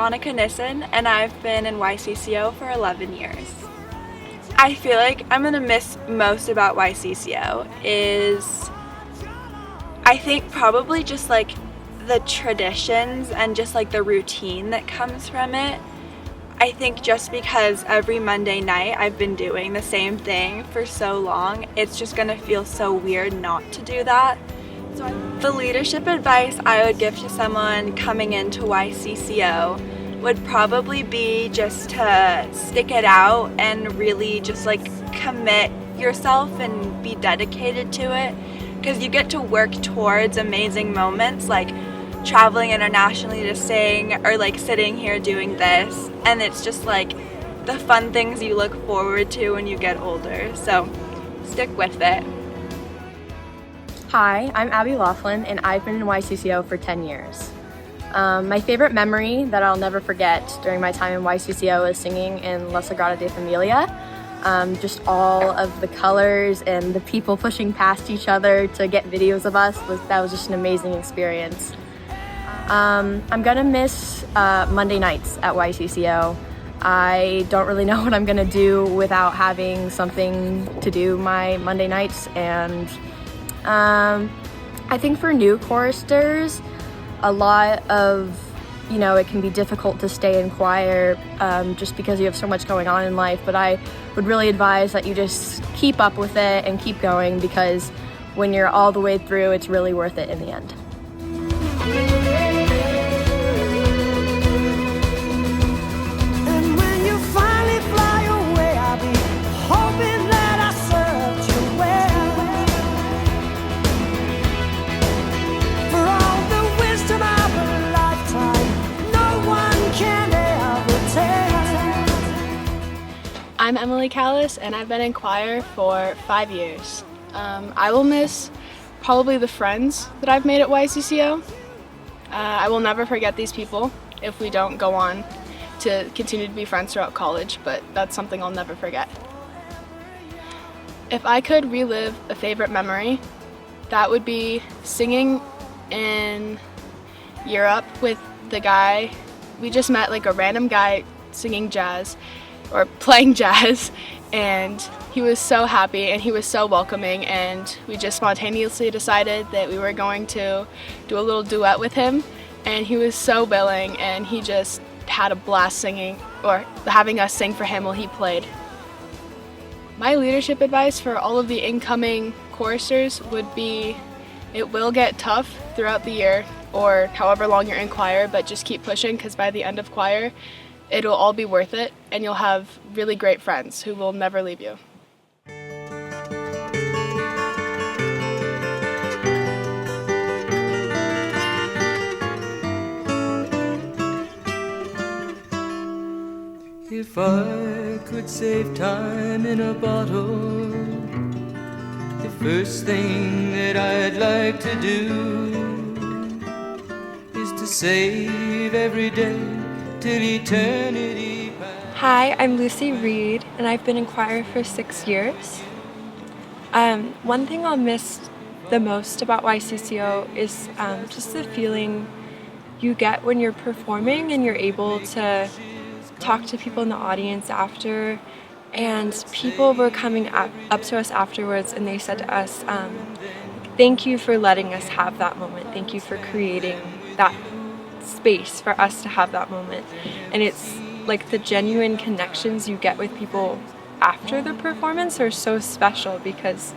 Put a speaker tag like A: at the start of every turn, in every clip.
A: Annika Nissen, and I've been in YCCO for 11 years. I feel like I'm gonna miss most about YCCO is, I think probably just like the traditions and just like the routine that comes from it. I think just because every Monday night I've been doing the same thing for so long, it's just gonna feel so weird not to do that. So the leadership advice I would give to someone coming into YCCO would probably be just to stick it out and really just like commit yourself and be dedicated to it, because you get to work towards amazing moments like traveling internationally to sing, or like sitting here doing this, and it's just like the fun things you look forward to when you get older, so stick with it.
B: Hi, I'm Abby Laughlin, and I've been in YCCO for 10 years. My favorite memory that I'll never forget during my time in YCCO is singing in La Sagrada de Familia. Just all of the colors and the people pushing past each other to get videos of us, that was just an amazing experience. I'm gonna miss Monday nights at YCCO. I don't really know what I'm gonna do without having something to do my Monday nights, and I think for new choristers, a lot of, it can be difficult to stay in choir just because you have so much going on in life, but I would really advise that you just keep up with it and keep going, because when you're all the way through, it's really worth it in the end.
C: I'm Emily Callis, and I've been in choir for 5 years. I will miss probably the friends that I've made at YCCO. I will never forget these people if we don't go on to continue to be friends throughout college, but that's something I'll never forget. If I could relive a favorite memory, that would be singing in Europe with the guy. We just met, like a random guy singing jazz, or playing jazz, and he was so happy and he was so welcoming, and we just spontaneously decided that we were going to do a little duet with him, and he was so willing, and he just had a blast singing, or having us sing for him while he played. My leadership advice for all of the incoming choristers would be, it will get tough throughout the year or however long you're in choir, but just keep pushing, because by the end of choir it'll all be worth it, and you'll have really great friends who will never leave you.
D: If I could save time in a bottle, the first thing that I'd like to do is to save every day till eternity passes.
E: Hi, I'm Lucy Reed, and I've been in choir for 6 years. One thing I'll miss the most about YCCO is just the feeling you get when you're performing and you're able to talk to people in the audience after, and people were coming up to us afterwards and they said to us, thank you for letting us have that moment, thank you for creating that space for us to have that moment. And it's like the genuine connections you get with people after the performance are so special, because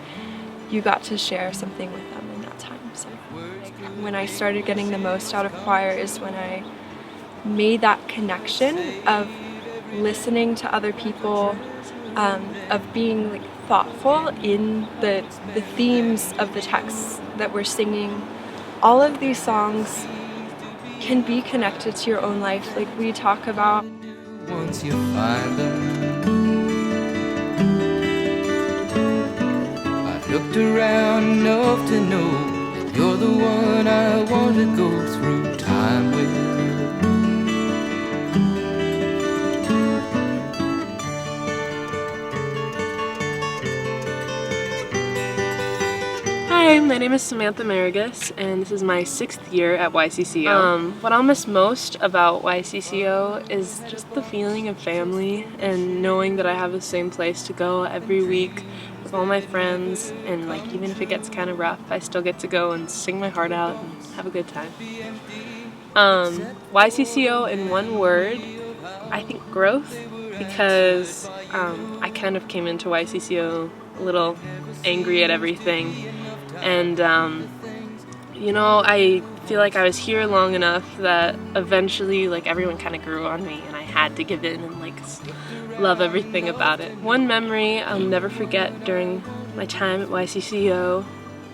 E: you got to share something with them in that time. So when I started getting the most out of choir is when I made that connection of listening to other people, of being like thoughtful in the themes of the texts that we're singing. All of these songs can be connected to your own life, like we talk about.
D: Once you find them, I've looked around enough to know that you're the one I want to go through time with.
F: Hi, Hi, my name is Samantha Marigus, and this is my 6th year at YCCO. What I'll miss most about YCCO is just the feeling of family and knowing that I have the same place to go every week with all my friends, and like even if it gets kind of rough, I still get to go and sing my heart out and have a good time. YCCO in one word, I think growth, because I kind of came into YCCO a little angry at everything, and you know, I feel like I was here long enough that eventually like everyone kind of grew on me and I had to give in and like love everything about it. One memory I'll never forget during my time at YCCO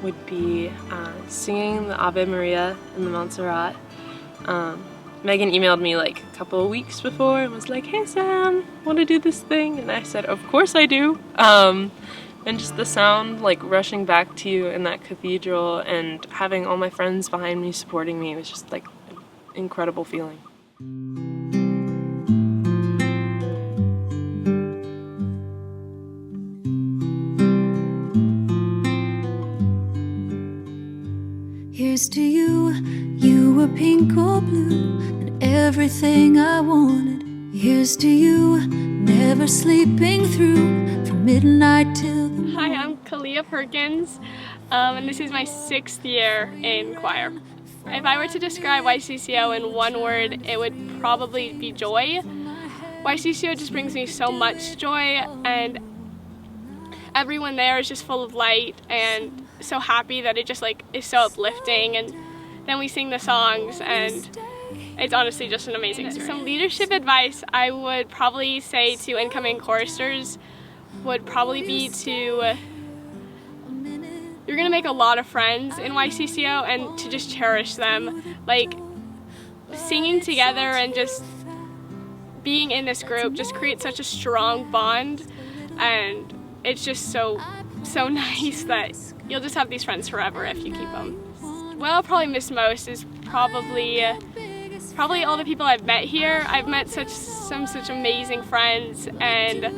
F: would be singing the Ave Maria in the Montserrat. Megan emailed me like a couple of weeks before and was like, "Hey Sam, want to do this thing?" And I said, "Of course I do." And just the sound like rushing back to you in that cathedral and having all my friends behind me supporting me was just like an incredible feeling.
G: Here's to you, you were pink or blue, and everything I wanted. Here's to you, never sleeping through, from midnight till the morning.
H: Hi, I'm Kalia Perkins, and this is my 6th year in choir. If I were to describe YCCO in one word, it would probably be joy. YCCO just brings me so much joy, and everyone there is just full of light and so happy that it just like is so uplifting, and then we sing the songs and it's honestly just an amazing experience. Some leadership advice I would probably say to incoming choristers would probably be to, you're gonna make a lot of friends in YCCO, and to just cherish them. Like singing together and just being in this group just creates such a strong bond, and it's just so nice that you'll just have these friends forever if you keep them. What I'll probably miss most is probably all the people I've met here. I've met some such amazing friends, and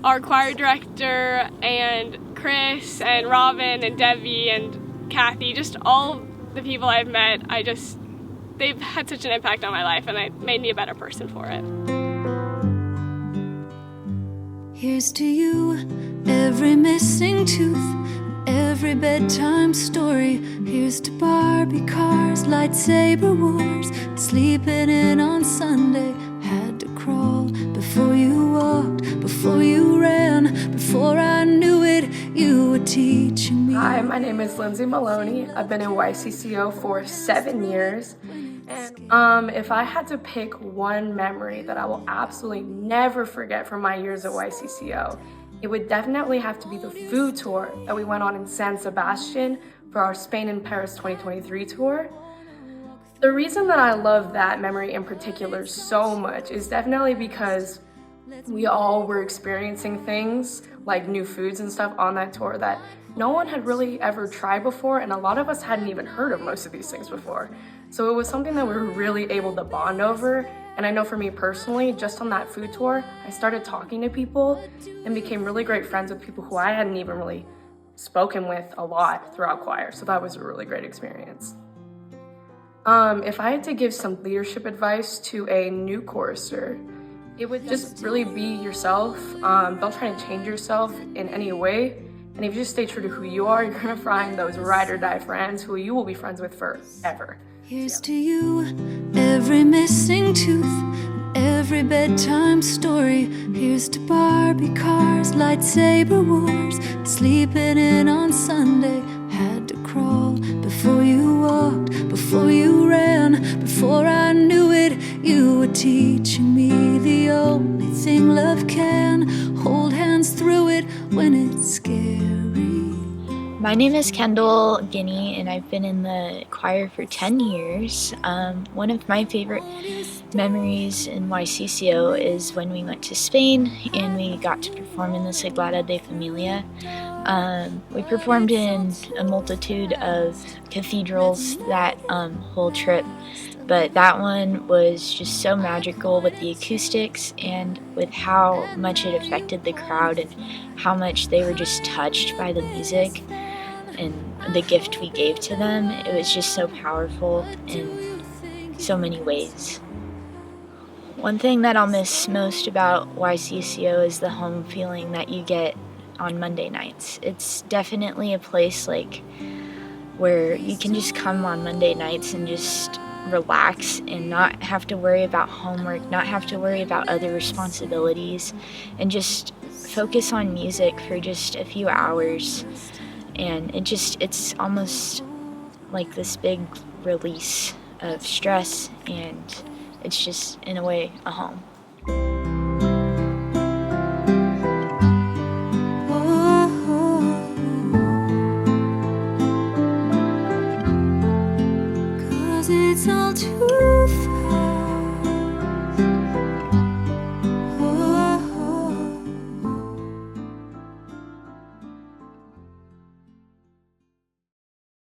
H: our choir director and Chris and Robin and Debbie and Kathy, just all the people I've met, they've had such an impact on my life, and it made me a better person for it.
G: Here's to you, every missing tooth, every bedtime story. Here's to Barbie cars, lightsaber wars, sleeping in on Sunday. Had to crawl before you walked, before you ran, before I knew it, you were teaching me.
B: Hi, my name is Lindsay Maloney. I've been in YCCO for 7 years. And if I had to pick one memory that I will absolutely never forget from my years at YCCO, it would definitely have to be the food tour that we went on in San Sebastian for our Spain and Paris 2023 tour. The reason that I love that memory in particular so much is definitely because we all were experiencing things like new foods and stuff on that tour that no one had really ever tried before, and a lot of us hadn't even heard of most of these things before. So it was something that we were really able to bond over. And I know for me personally, just on that food tour, I started talking to people and became really great friends with people who I hadn't even really spoken with a lot throughout choir. So that was a really great experience. If I had to give some leadership advice to a new chorister, it would just really be yourself. Don't try to change yourself in any way. And if you just stay true to who you are, you're gonna find those ride or die friends who you will be friends with forever.
G: Here's to you, every missing tooth, every bedtime story. Here's to Barbie cars, lightsaber wars, sleeping in on Sunday. Had to crawl before you walked, before you ran, before I knew it, you were teaching me the only thing love can. Hold hands through it when it's scary.
I: My name is Kendall Guinea, and I've been in the choir for 10 years. One of my favorite memories in YCCO is when we went to Spain and we got to perform in the Sagrada de Familia. We performed in a multitude of cathedrals that whole trip, but that one was just so magical with the acoustics and with how much it affected the crowd and how much they were just touched by the music. and the gift we gave to them. It was just so powerful in so many ways. One thing that I'll miss most about YCCO is the home feeling that you get on Monday nights. It's definitely a place where you can just come on Monday nights and just relax and not have to worry about homework, not have to worry about other responsibilities, and just focus on music for just a few hours. And it's almost like this big release of stress, and it's just, in a way, a home.
G: It's all too far